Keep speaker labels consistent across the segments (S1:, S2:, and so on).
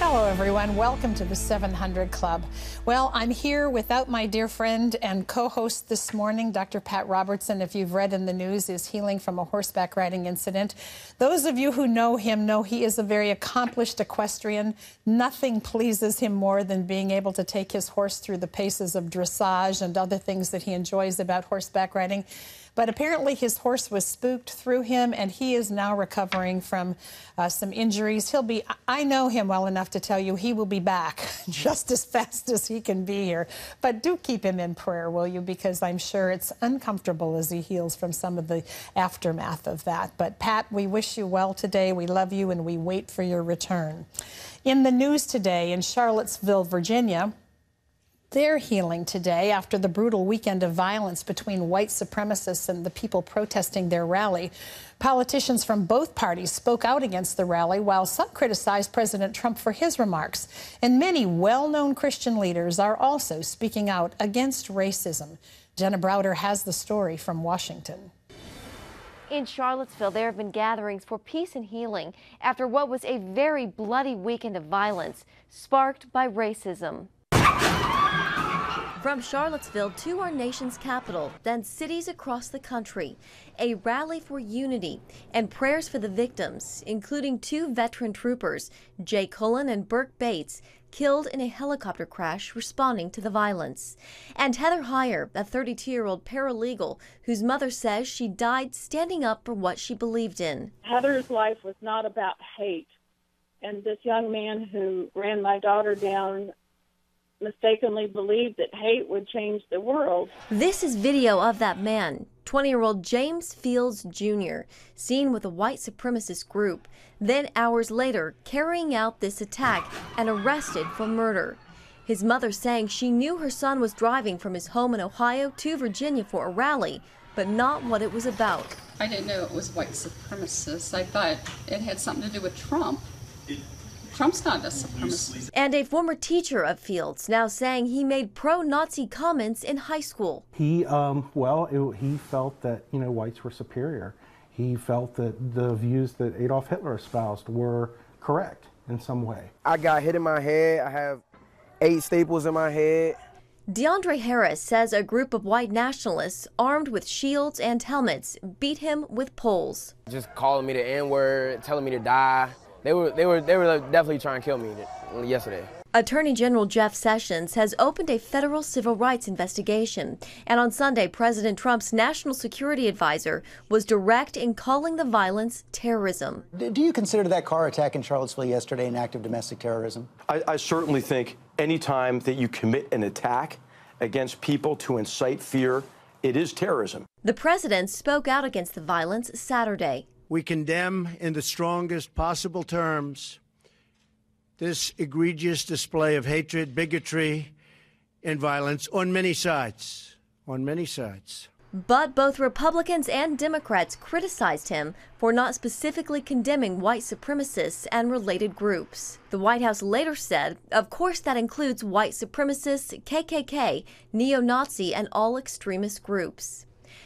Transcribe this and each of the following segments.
S1: Hello, everyone. Welcome to the 700 Club. Well, I'm here without my dear friend and co-host this morning, Dr. Pat Robertson, if you've read in the news, is healing from a horseback riding incident. Those of you who know him know he is a very accomplished equestrian. Nothing pleases him more than being able to take his horse through the paces of dressage and other things that he enjoys about horseback riding. But apparently his horse was spooked through him, and he is now recovering from some injuries. I know him well enough to tell you he will be back just as fast as he can be here. But do keep him in prayer, will you? Because I'm sure it's uncomfortable as he heals from some of the aftermath of that. But Pat, we wish you well today. We love you, and we wait for your return. In the news today, in Charlottesville, Virginia, they're healing today after the brutal weekend of violence between white supremacists and the people protesting their rally. Politicians from both parties spoke out against the rally, while some criticized President Trump for his remarks. And many well-known Christian leaders are also speaking out against racism. Jenna Browder has the story from Washington.
S2: In Charlottesville, there have been gatherings for peace and healing after what was a very bloody weekend of violence sparked by racism. From Charlottesville to our nation's capital, then cities across the country, a rally for unity and prayers for the victims, including two veteran troopers, Jay Cullen and Burke Bates, killed in a helicopter crash responding to the violence. And Heather Heyer, a 32-year-old paralegal whose mother says she died standing up for what she believed in.
S3: Heather's life was not about hate, and this young man who ran my daughter down mistakenly believed that hate would change the world.
S2: This is video of that man, 20-year-old James Fields Jr., seen with a white supremacist group, then hours later carrying out this attack and arrested for murder. His mother saying she knew her son was driving from his home in Ohio to Virginia for a rally, but not what it was about.
S4: I didn't know it was white supremacists. I thought it had something to do with Trump. Trump's not a supremacist.
S2: And a former teacher of Fields now saying he made pro-Nazi comments in high school.
S5: He, he felt that, whites were superior. He felt that the views that Adolf Hitler espoused were correct in some way.
S6: I got hit in my head. I have 8 staples in my head.
S2: DeAndre Harris says a group of white nationalists armed with shields and helmets beat him with poles.
S6: Just calling me the N-word, telling me to die. They were definitely trying to kill me yesterday.
S2: Attorney General Jeff Sessions has opened a federal civil rights investigation. And on Sunday, President Trump's national security advisor was direct in calling the violence terrorism.
S7: Do you consider that car attack in Charlottesville yesterday an act of domestic terrorism?
S8: I certainly think any time that you commit an attack against people to incite fear, it is terrorism.
S2: The president spoke out against the violence Saturday.
S9: We condemn in the strongest possible terms this egregious display of hatred, bigotry, and violence on many sides. But
S2: both Republicans and Democrats criticized him for not specifically condemning white supremacists and related groups. The White House later said, of course that includes white supremacists, KKK, neo-Nazi, and all extremist groups.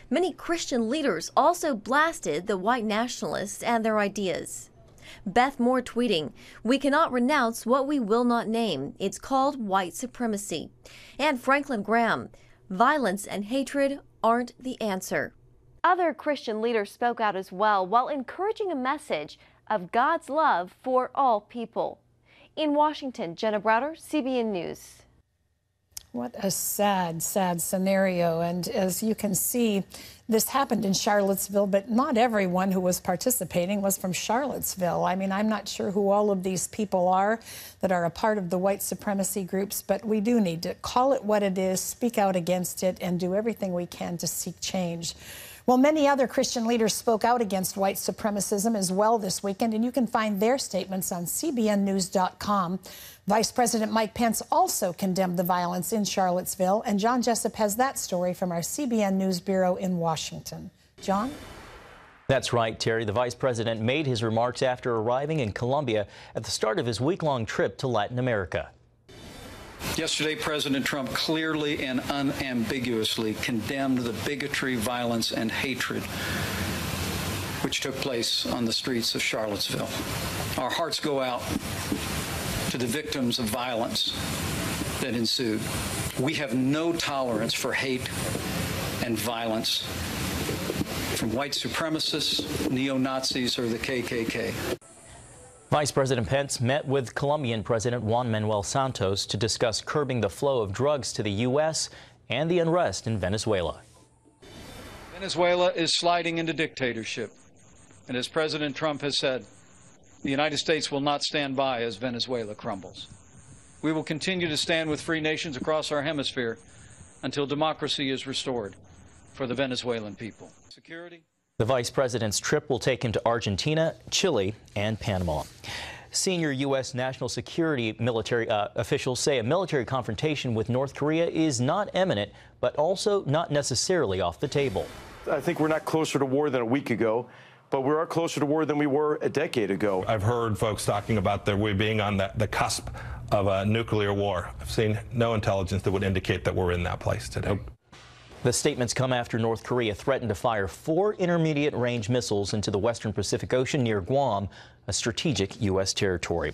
S2: Many Christian leaders also blasted the white nationalists and their ideas. Beth Moore tweeting, "We cannot renounce what we will not name. It's called white supremacy." And Franklin Graham, "Violence and hatred aren't the answer." Other Christian leaders spoke out as well while encouraging a message of God's love for all people. In Washington, Jenna Browder, CBN News.
S1: What a sad, sad scenario. And as you can see, this happened in Charlottesville, but not everyone who was participating was from Charlottesville. I mean, I'm not sure who all of these people are that are a part of the white supremacy groups, but we do need to call it what it is, speak out against it, and do everything we can to seek change. Well, many other Christian leaders spoke out against white supremacism as well this weekend, and you can find their statements on cbnnews.com. Vice President Mike Pence also condemned the violence in Charlottesville, and John Jessup has that story from our CBN News Bureau in Washington. John?
S10: That's right, Terry. The vice president made his remarks after arriving in Colombia at the start of his week-long trip to Latin America.
S11: Yesterday, President Trump clearly and unambiguously condemned the bigotry, violence, and hatred which took place on the streets of Charlottesville. Our hearts go out to the victims of violence that ensued. We have no tolerance for hate and violence from white supremacists, neo-Nazis, or the KKK.
S10: Vice President Pence met with Colombian President Juan Manuel Santos to discuss curbing the flow of drugs to the U.S. and the unrest in Venezuela.
S11: Venezuela is sliding into dictatorship, and as President Trump has said, the United States will not stand by as Venezuela crumbles. We will continue to stand with free nations across our hemisphere until democracy is restored for the Venezuelan people. Security.
S10: The vice president's trip will take him to Argentina, Chile, and Panama. Senior U.S. national security military officials say a military confrontation with North Korea is not imminent, but also not necessarily off the table.
S8: I think we're not closer to war than a week ago, but we are closer to war than we were a decade ago.
S12: I've heard folks talking about we being on the cusp of a nuclear war. I've seen no intelligence that would indicate that we're in that place today.
S10: The statements come after North Korea threatened to fire 4 intermediate-range missiles into the western Pacific Ocean near Guam, a strategic U.S. territory.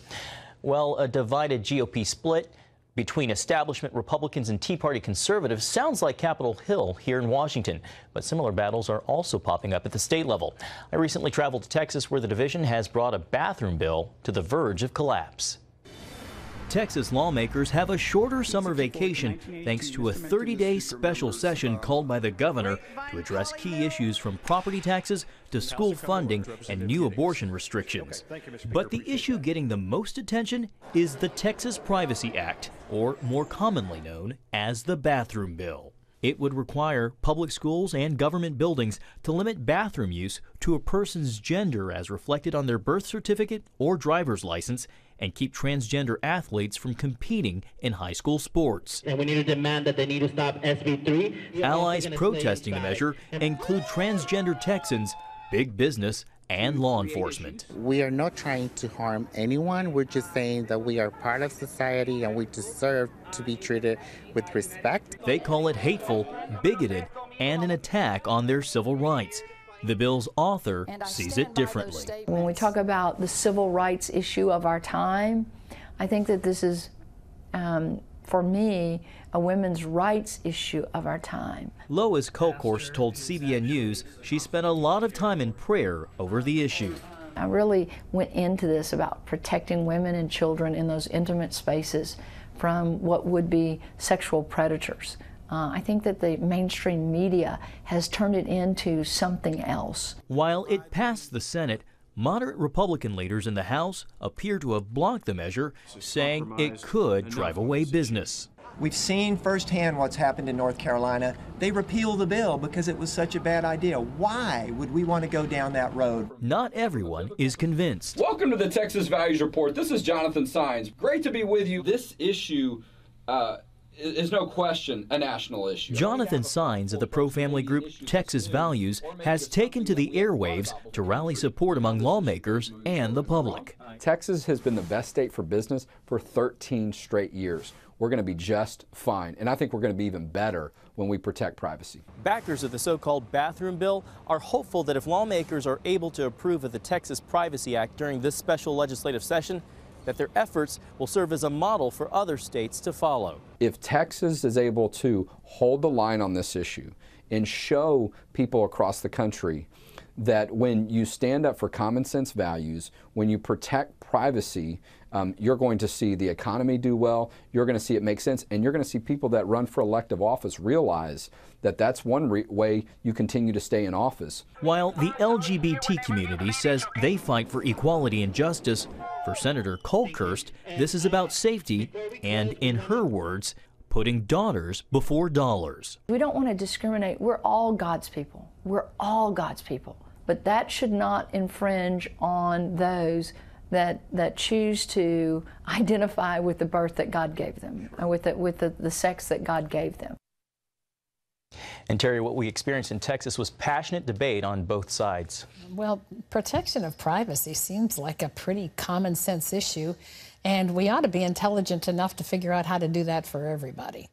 S10: Well, a divided GOP split between establishment Republicans and Tea Party conservatives sounds like Capitol Hill here in Washington, but similar battles are also popping up at the state level. I recently traveled to Texas, where the division has brought a bathroom bill to the verge of collapse.
S13: Texas lawmakers have a shorter summer vacation thanks to a 30-day special session called by the governor to address key issues from property taxes to school funding and new abortion restrictions. But the issue getting the most attention is the Texas Privacy Act, or more commonly known as the bathroom bill. It would require public schools and government buildings to limit bathroom use to a person's gender as reflected on their birth certificate or driver's license, and keep transgender athletes from competing in high school sports.
S14: And we need to demand that they need to stop SB 3.
S13: Allies protesting the measure include transgender Texans, big business, and law enforcement.
S15: We are not trying to harm anyone. We're just saying that we are part of society and we deserve to be treated with respect.
S13: They call it hateful, bigoted, and an attack on their civil rights. The bill's author sees it differently.
S16: When we talk about the civil rights issue of our time, I think that this is, for me, a women's rights issue of our time.
S13: Lois Kolkhorst told CBN News she spent a lot of time in prayer over the issue.
S16: I really went into this about protecting women and children in those intimate spaces from what would be sexual predators. I think that the mainstream media has turned it into something else.
S13: While it passed the Senate, moderate Republican leaders in the House appear to have blocked the measure, saying it could drive away business.
S17: We've seen firsthand what's happened in North Carolina. They repealed the bill because it was such a bad idea. Why would we want to go down that road?
S13: Not everyone is convinced.
S18: Welcome to the Texas Values Report. This is Jonathan Saenz. Great to be with you. This issue is no question a national issue.
S13: Jonathan Saenz of the pro-family group Texas Values has taken to the airwaves to rally support among lawmakers and the public.
S19: Texas has been the best state for business for 13 straight years. We're going to be just fine, and I think we're going to be even better when we protect privacy.
S20: Backers of the so-called bathroom bill are hopeful that if lawmakers are able to approve of the Texas Privacy Act during this special legislative session, that their efforts will serve as a model for other states to follow.
S19: If Texas is able to hold the line on this issue and show people across the country that when you stand up for common sense values, when you protect privacy, you're going to see the economy do well, you're going to see it make sense, and you're going to see people that run for elective office realize that that's one way you continue to stay in office.
S13: While the LGBT community says they fight for equality and justice, for Senator Kolkhorst, this is about safety and, in her words, putting daughters before dollars.
S16: We don't want to discriminate. We're all God's people. We're all God's people. But that should not infringe on those that choose to identify with the birth that God gave them, or with the sex that God gave them.
S10: And Terry, what we experienced in Texas was passionate debate on both sides.
S1: Well, protection of privacy seems like a pretty common sense issue, and we ought to be intelligent enough to figure out how to do that for everybody.